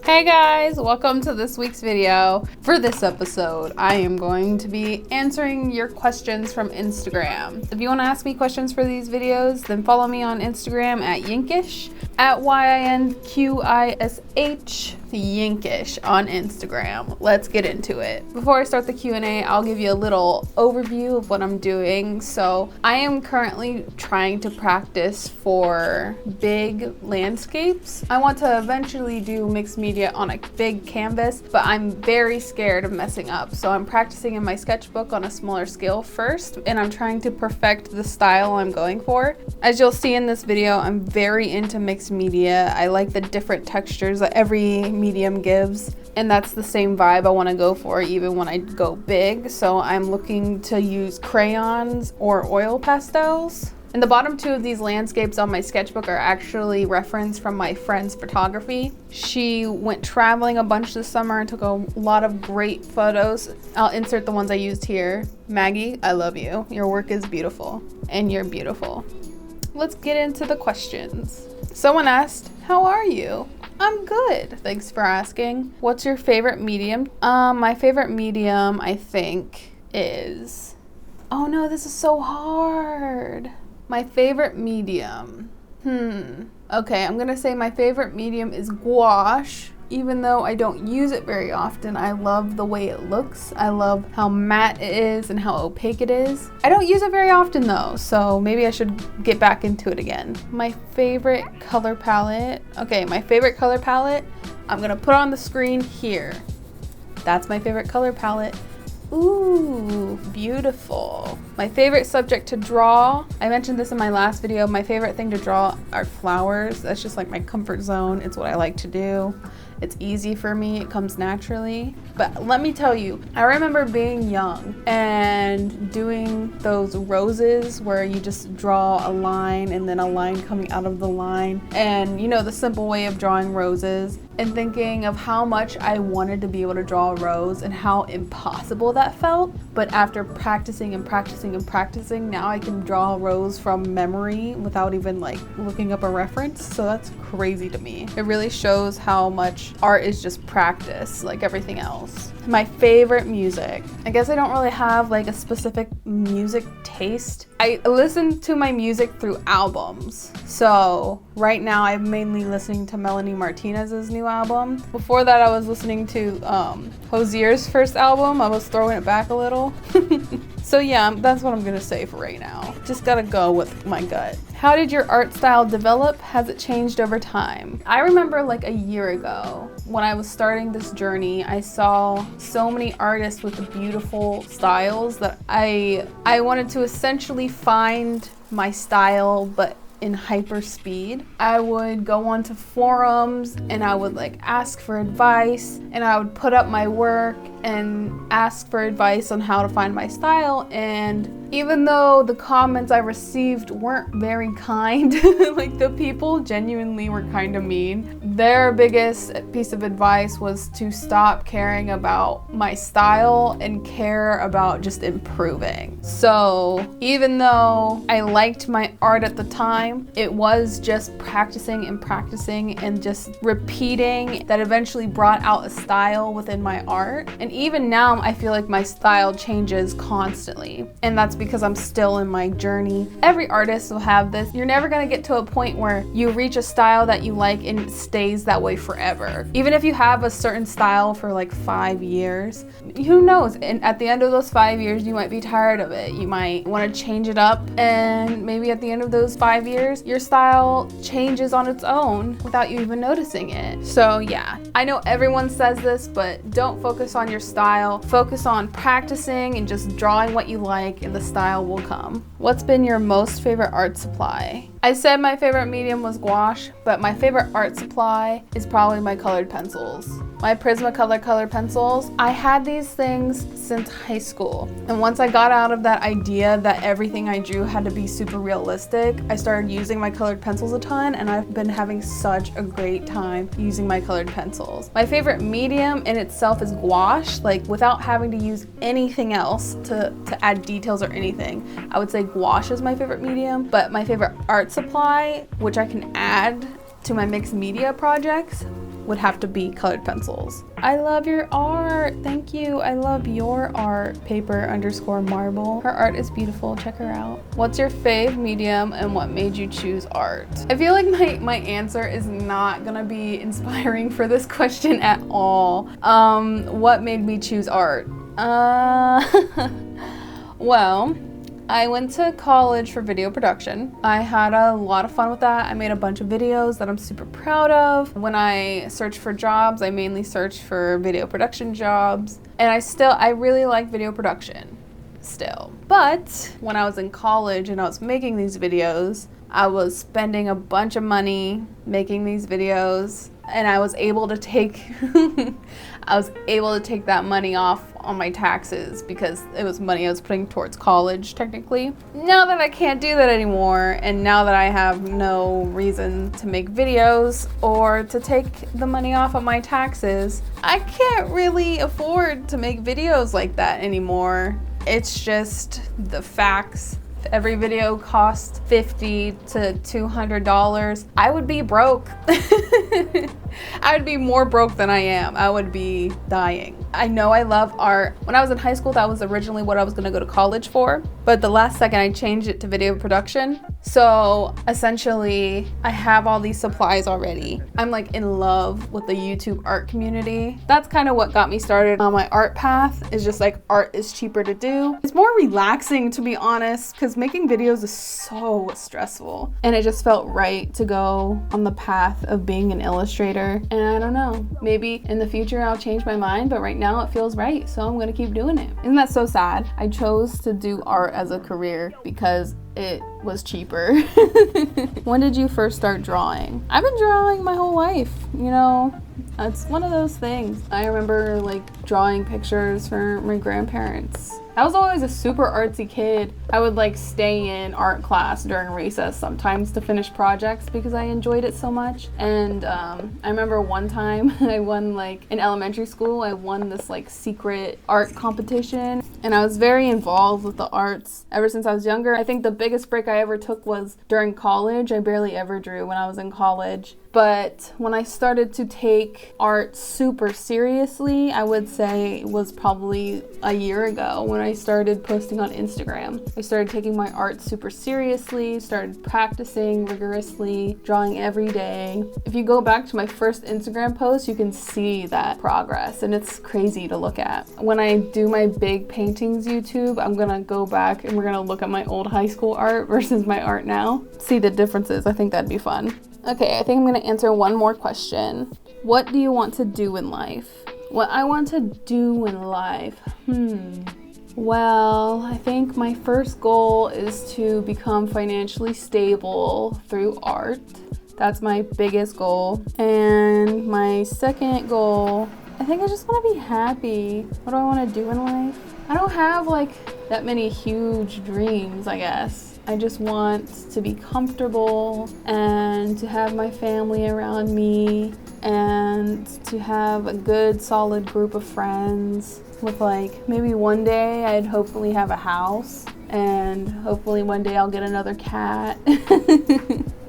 Hey guys, welcome to this week's video. For this episode, I am going to be answering your questions from Instagram. If you want to ask me questions for these videos, then follow me on Instagram at Yinkish, at YINQISH, Yinkish on Instagram. Let's get into it. Before I start the Q&A, I'll give you a little overview of what I'm doing. So I am currently trying to practice for big landscapes. I want to eventually do mixed media on a big canvas, but I'm very scared of messing up. So I'm practicing in my sketchbook on a smaller scale first, and I'm trying to perfect the style I'm going for. As you'll see in this video, I'm very into mixed media. I like the different textures that every medium gives, and that's the same vibe I want to go for even when I go big. So I'm looking to use crayons or oil pastels. And the bottom two of these landscapes on my sketchbook are actually referenced from my friend's photography. She went traveling a bunch this summer and took a lot of great photos. I'll insert the ones I used here. Maggie, I love you. Your work is beautiful, and you're beautiful. Let's get into the questions. Someone asked, how are you? I'm good, thanks for asking. What's your favorite medium? My favorite medium, I think, is... Oh no, this is so hard. My favorite medium. Okay, I'm gonna say my favorite medium is gouache. Even though I don't use it very often, I love the way it looks. I love how matte it is and how opaque it is. I don't use it very often though, so maybe I should get back into it again. My favorite color palette. Okay, my favorite color palette, I'm gonna put on the screen here. That's my favorite color palette. Ooh, beautiful. My favorite subject to draw, I mentioned this in my last video, my favorite thing to draw are flowers. That's just like my comfort zone. It's what I like to do. It's easy for me, it comes naturally. But let me tell you, I remember being young and doing those roses where you just draw a line and then a line coming out of the line. And you know, the simple way of drawing roses, and thinking of how much I wanted to be able to draw a rose and how impossible that felt. But after practicing and practicing and practicing, now I can draw a rose from memory without even like looking up a reference. So that's crazy to me. It really shows how much art is just practice, like everything else. My favorite music. I guess I don't really have like a specific music taste. I listen to my music through albums. So right now I'm mainly listening to Melanie Martinez's new album. Before that I was listening to Hozier's first album. I was throwing it back a little. So yeah, that's what I'm gonna say for right now. Just gotta go with my gut. How did your art style develop? Has it changed over time? I remember like a year ago when I was starting this journey, I saw so many artists with beautiful styles that I wanted to essentially find my style, but in hyper speed. I would go onto forums and I would like ask for advice, and I would put up my work and ask for advice on how to find my style. And even though the comments I received weren't very kind, like the people genuinely were kind of mean, their biggest piece of advice was to stop caring about my style and care about just improving. So even though I liked my art at the time, it was just practicing and practicing and just repeating that eventually brought out a style within my art. And even now I feel like my style changes constantly, and that's because I'm still in my journey. Every artist will have this. You're never gonna get to a point where you reach a style that you like and it stays that way forever. Even if you have a certain style for like 5 years, who knows? And at the end of those 5 years, you might be tired of it. You might want to change it up, and maybe at the end of those 5 years, your style changes on its own without you even noticing it. So yeah, I know everyone says this, but don't focus on your style. Focus on practicing and just drawing what you like, and the style will come. What's been your most favorite art supply? I said my favorite medium was gouache, but my favorite art supply is probably my colored pencils. My Prismacolor colored pencils. I had these things since high school. And once I got out of that idea that everything I drew had to be super realistic, I started using my colored pencils a ton, and I've been having such a great time using my colored pencils. My favorite medium in itself is gouache, like without having to use anything else to add details or anything. I would say gouache is my favorite medium, but my favorite art supply, which I can add to my mixed media projects, would have to be colored pencils. I love your art. Thank you. I love your art. Paper_marble. Her art is beautiful. Check her out. What's your fave medium and what made you choose art? I feel like my answer is not gonna be inspiring for this question at all. What made me choose art? Well, I went to college for video production. I had a lot of fun with that. I made a bunch of videos that I'm super proud of. When I searched for jobs, I mainly searched for video production jobs. And I really like video production still. But when I was in college and I was making these videos, I was spending a bunch of money making these videos, and I was able to take that money off on my taxes because it was money I was putting towards college technically. Now that I can't do that anymore, and now that I have no reason to make videos or to take the money off of my taxes, I can't really afford to make videos like that anymore. It's just the facts. If every video cost $50 to $200, I would be broke. I would be more broke than I am. I would be dying. I know I love art. When I was in high school, that was originally what I was gonna go to college for, but the last second I changed it to video production. So essentially, I have all these supplies already. I'm like in love with the YouTube art community. That's kind of what got me started on my art path, is just like art is cheaper to do. It's more relaxing, to be honest, because making videos is so stressful. And it just felt right to go on the path of being an illustrator. And I don't know, maybe in the future I'll change my mind, but right now it feels right, so I'm gonna keep doing it. Isn't that so sad? I chose to do art as a career because it was cheaper. When did you first start drawing? I've been drawing my whole life, you know. It's one of those things. I remember like drawing pictures for my grandparents. I was always a super artsy kid. I would like stay in art class during recess sometimes to finish projects because I enjoyed it so much. And I remember one time I won, like in elementary school, I won this like secret art competition. And I was very involved with the arts ever since I was younger. I think the biggest break I ever took was during college. I barely ever drew when I was in college. But when I started to take art super seriously, I would say it was probably a year ago when I started posting on Instagram. I started taking my art super seriously, started practicing rigorously, drawing every day. If you go back to my first Instagram post, you can see that progress, and it's crazy to look at. When I do my big paintings YouTube, I'm gonna go back and we're gonna look at my old high school art versus my art now. See the differences. I think that'd be fun. Okay, I think I'm gonna answer one more question. What do you want to do in life? What I want to do in life? Well, I think my first goal is to become financially stable through art. That's my biggest goal. And my second goal, I think I just want to be happy. What do I want to do in life? I don't have like that many huge dreams, I guess. I just want to be comfortable and to have my family around me and to have a good, solid group of friends with like maybe one day I'd hopefully have a house and hopefully one day I'll get another cat.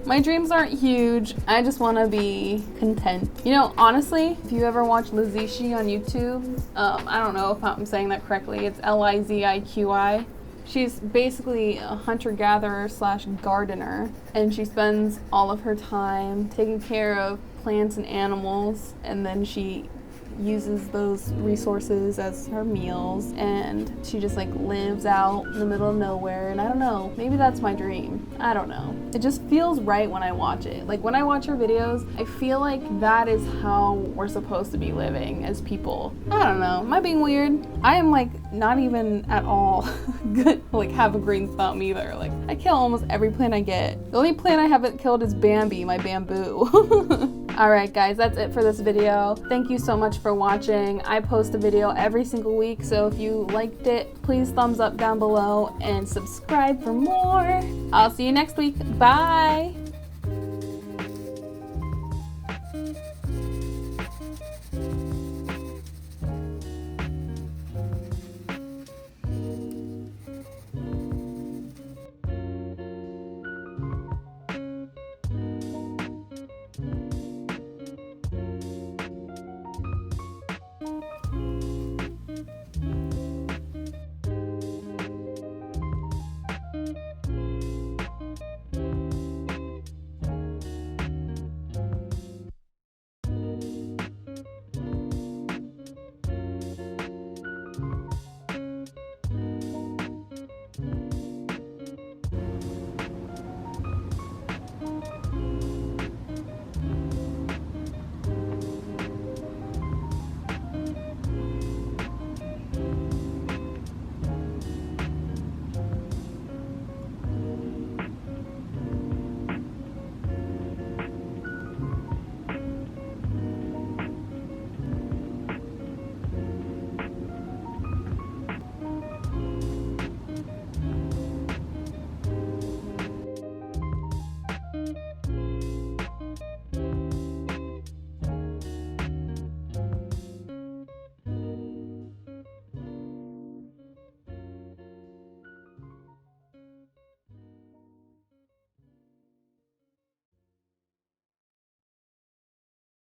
My dreams aren't huge. I just want to be content. You know, honestly, if you ever watch Liziqi on YouTube, I don't know if I'm saying that correctly. It's Liziqi. She's basically a hunter-gatherer / gardener, and she spends all of her time taking care of plants and animals, and then she uses those resources as her meals, and she just like lives out in the middle of nowhere. And I don't know, maybe that's my dream. I don't know. It just feels right when I watch it. Like when I watch her videos, I feel like that is how we're supposed to be living as people. I don't know, am I being weird? I am like not even at all good, like have a green thumb either. Like I kill almost every plant I get. The only plant I haven't killed is Bambi, my bamboo. Alright guys, that's it for this video. Thank you so much for watching. I post a video every single week, so if you liked it, please thumbs up down below and subscribe for more. I'll see you next week. Bye!